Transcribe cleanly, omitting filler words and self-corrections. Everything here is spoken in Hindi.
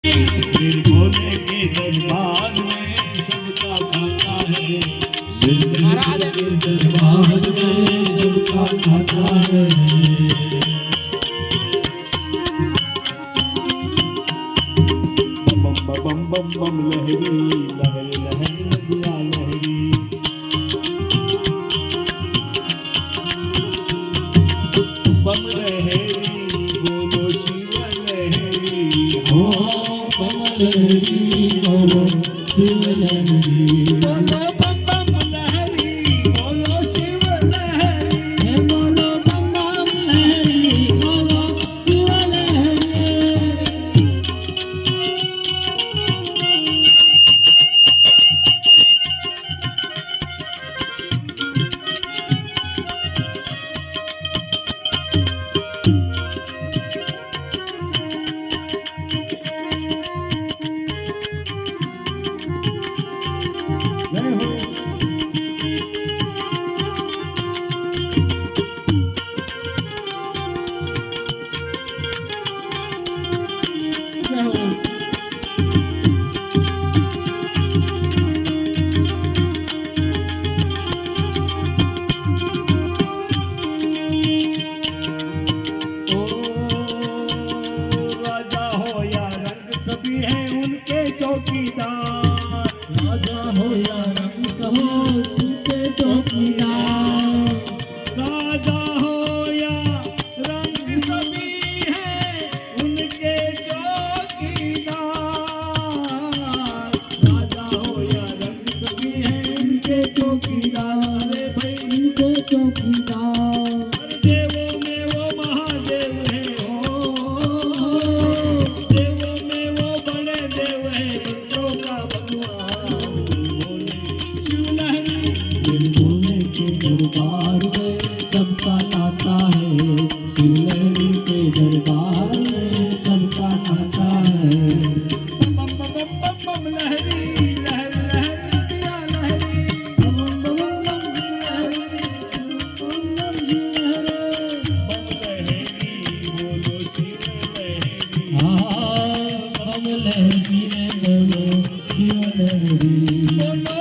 फिर भोले के दरबार में सबका खाता है। महाराज के दरबार में सबका खाता है। बम बम बम बम लहरी लहर लहर नदिया लहरी। बम लहरी बोलो शिव लहरी हो। बम लहरी बोलो शिव लहरी। बोलो बम बम लहरी बोलो शिव लहरी। बोलो बम बम लहरी बोलो शिव लहरी। जय हो। जय हो। ओ राजा हो या रंग सभी हैं उनके चौकीदार। राजा हो या रंग कहो उनके चौकीदार। राजा हो या रंग सभी हैं उनके चौकीदार। राजा हो या रंग सभी हैं उनके चौकीदार। अरे भाई उनके चौकीदार। देवों में वो महादेव है हो। देवों में वो बड़े देव है बंदों का भगवान। बोले शिव लहरी। फिर भोले के दरबार में सबका नाता है। शिव लहरी के दरबार में सबका नाता है। बम बम बम बम बम लहरी लहर लहर नदिया लहरी। बम बम बम बम लहरी बम बम लहरी। बम लहरी बोलो शिव लहरी। हाँ बम लहरी बोलो शिव लहरी। बोलो